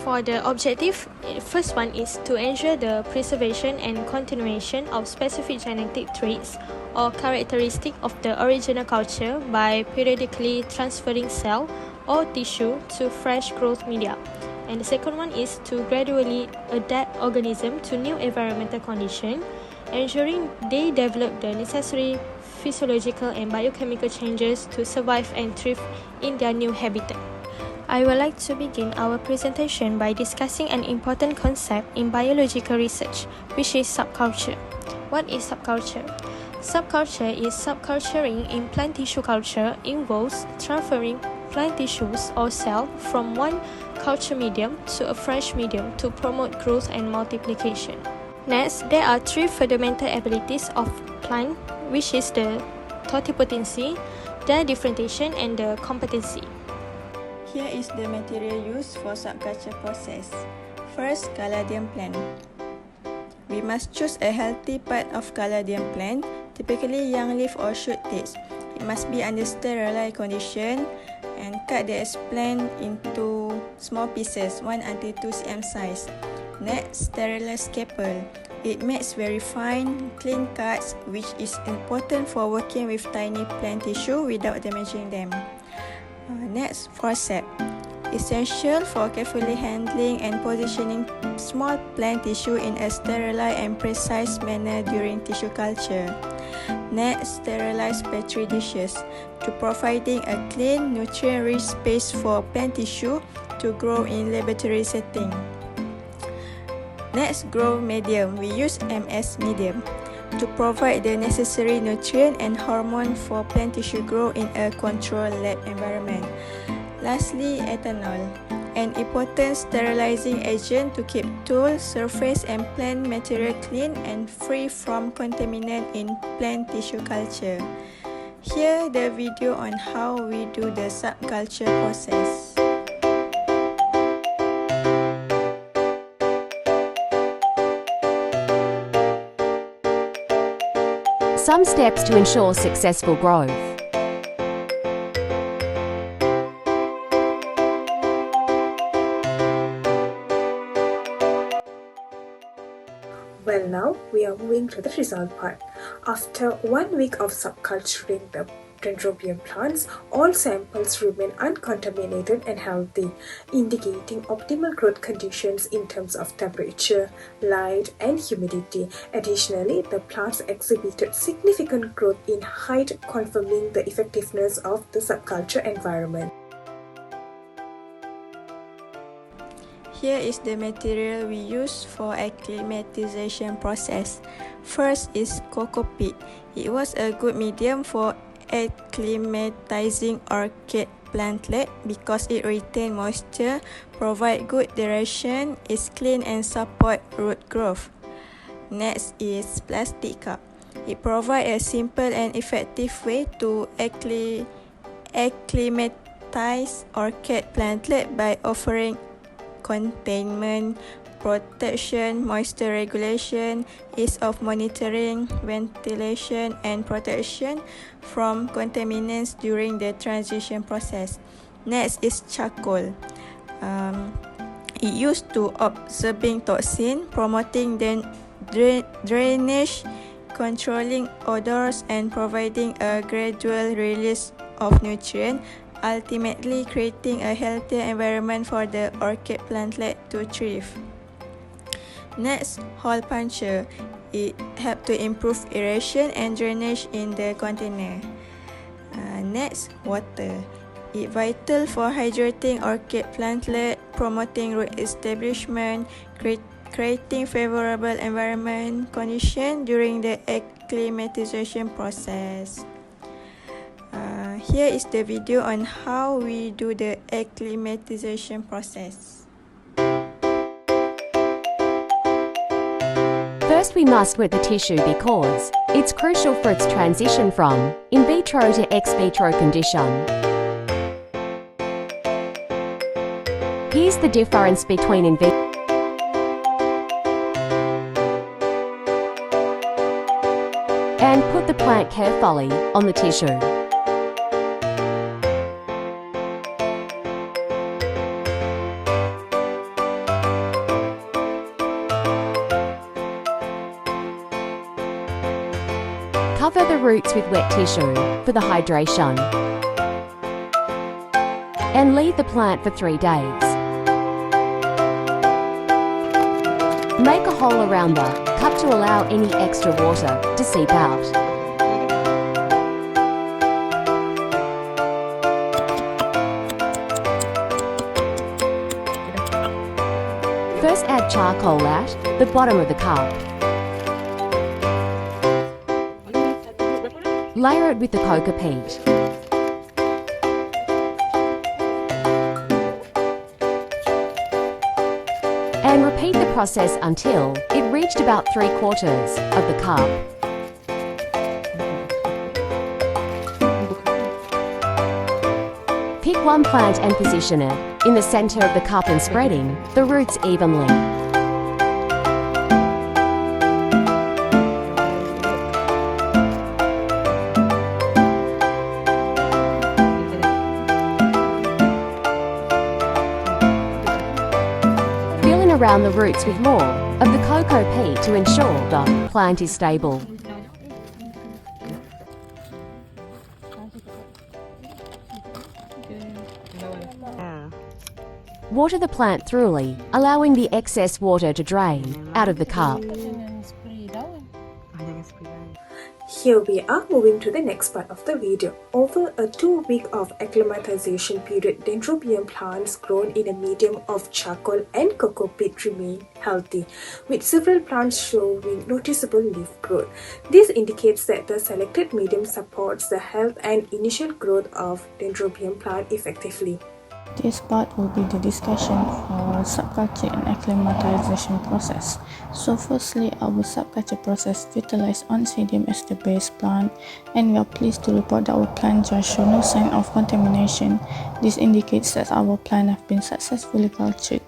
For the objective, first one is to ensure the preservation and continuation of specific genetic traits or characteristic of the original culture by periodically transferring cell or tissue to fresh growth media. And the second one is to gradually adapt organism to new environmental conditions, ensuring they develop the necessary physiological and biochemical changes to survive and thrive in their new habitat. I would like to begin our presentation by discussing an important concept in biological research, which is subculture. What is subculture? Subculture is subculturing in plant tissue culture involves transferring plant tissues or cell from one culture medium to a fresh medium to promote growth and multiplication. Next, there are three fundamental abilities of plant, which is the totipotency, the differentiation, and the competency. Here is the material used for subculture process. First, caladium plant. We must choose a healthy part of caladium plant, typically young leaf or shoot tips. It must be under sterilized condition and cut the plant into small pieces, 1 until 2 cm size. Next, sterilized scalpel. It makes very fine, clean cuts, which is important for working with tiny plant tissue without damaging them. Next, forceps. Essential for carefully handling and positioning small plant tissue in a sterilized and precise manner during tissue culture. Next, sterilized petri dishes to providing a clean, nutrient-rich space for plant tissue to grow in laboratory setting. Next, grow medium. We use MS medium to provide the necessary nutrient and hormone for plant tissue grow in a controlled lab environment. Lastly, ethanol, an important sterilizing agent to keep tool, surface, and plant material clean and free from contaminant in plant tissue culture. Here the video on how we do the subculture process. Some steps to ensure successful growth. Well, now we are moving to the result part. After 1 week of subculturing the dendrobium plants, all samples remain uncontaminated and healthy, indicating optimal growth conditions in terms of temperature, light, and humidity. Additionally, the plants exhibited significant growth in height, confirming the effectiveness of the subculture environment. Here is the material we use for acclimatization process. First is coco peat. It was a good medium for acclimatizing orchid plantlet because it retains moisture, provide good duration, is clean and support root growth. Next is plastic cup. It provides a simple and effective way to acclimatize orchid plantlet by offering containment, protection, moisture regulation, ease of monitoring, ventilation, and protection from contaminants during the transition process. Next is charcoal. It used to absorbing toxin, promoting drainage, controlling odors, and providing a gradual release of nutrients, ultimately creating a healthier environment for the orchid plantlet to thrive. Next, hole puncher. It helps to improve aeration and drainage in the container. Next, water. It vital for hydrating orchid plantlet, promoting root establishment, creating favorable environment condition during the acclimatization process. Here is the video on how we do the acclimatization process. First, we must wet the tissue because it's crucial for its transition from in vitro to ex vitro condition. Here's the difference between in vitro and put the plant carefully on the tissue. roots with wet tissue for the hydration and leave the plant for 3 days. Make a hole around the cup to allow any extra water to seep out. First add charcoal at the bottom of the cup. Layer it with the coca peat. And repeat the process until it reached about 3/4 of the cup. Pick one plant and position it in the centre of the cup and spreading the roots evenly. Fill in around the roots with more of the cocoa peat to ensure the plant is stable. Water the plant thoroughly, allowing the excess water to drain out of the cup. Here we are moving to the next part of the video. Over a 2-week of acclimatization period, Dendrobium plants grown in a medium of charcoal and cocoa peat remain healthy, with several plants showing noticeable leaf growth. This indicates that the selected medium supports the health and initial growth of Dendrobium plant effectively. This part will be the discussion for subculture and acclimatization process. So firstly, our subculture process utilized Oncidium as the base plant, and we are pleased to report that our plant just show no sign of contamination. This indicates that our plant have been successfully cultured.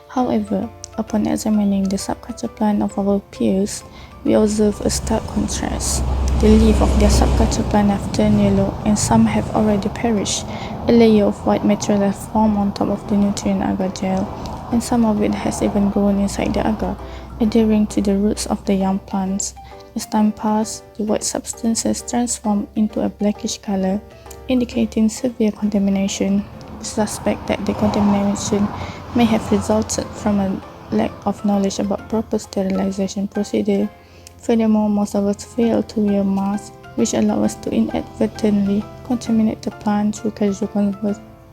However, upon examining the subculture plant of our peers, we observe a stark contrast. The leaves of their subculture plant have turned yellow and some have already perished. A layer of white material has formed on top of the nutrient agar gel, and some of it has even grown inside the agar, adhering to the roots of the young plants. As time passed, the white substance has transformed into a blackish color, indicating severe contamination. We suspect that the contamination may have resulted from a lack of knowledge about proper sterilization procedure. Furthermore, most of us fail to wear masks, which allow us to inadvertently contaminate the plant through casual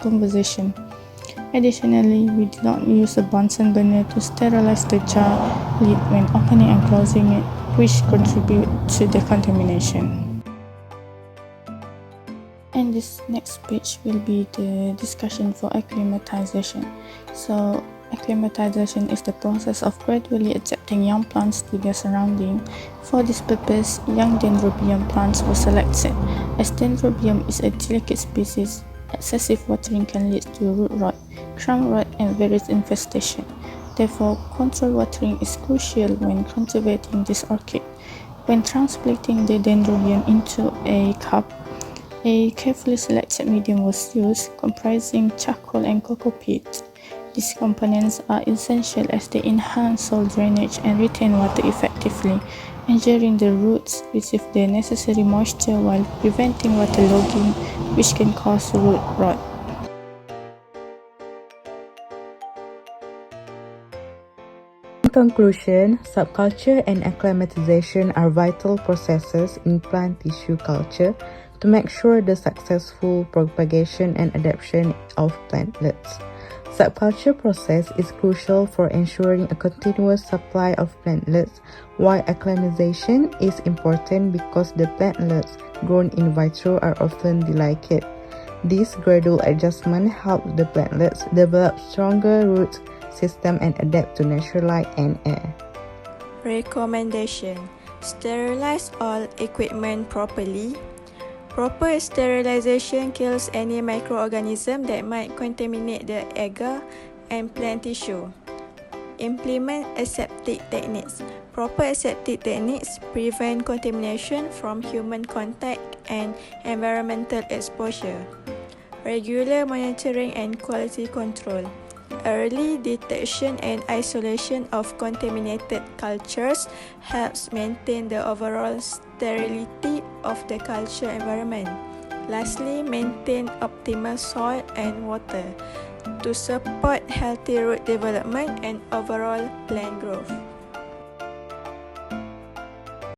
conversation. Additionally, we did not use a Bunsen burner to sterilize the jar lid when opening and closing it, which contribute to the contamination. And this next page will be the discussion for acclimatization. So, acclimatization is the process of gradually adapting young plants to their surroundings. For this purpose, young Dendrobium plants were selected. As Dendrobium is a delicate species, excessive watering can lead to root rot, crumb rot, and various infestation. Therefore, controlled watering is crucial when cultivating this orchid. When transplanting the Dendrobium into a cup, a carefully selected medium was used, comprising charcoal and cocoa peat. These components are essential as they enhance soil drainage and retain water effectively, ensuring the roots receive the necessary moisture while preventing waterlogging, which can cause root rot. In conclusion, subculture and acclimatization are vital processes in plant tissue culture to make sure the successful propagation and adaptation of plantlets. Subculture process is crucial for ensuring a continuous supply of plantlets, while acclimatization is important because the plantlets grown in vitro are often delicate. This gradual adjustment helps the plantlets develop stronger root system and adapt to natural light and air. Recommendation: sterilize all equipment properly. Proper sterilization kills any microorganism that might contaminate the agar and plant tissue. Implement aseptic techniques. Proper aseptic techniques prevent contamination from human contact and environmental exposure. Regular monitoring and quality control. Early detection and isolation of contaminated cultures helps maintain the overall sterility of the culture environment. Lastly, maintain optimal soil and water to support healthy root development and overall plant growth.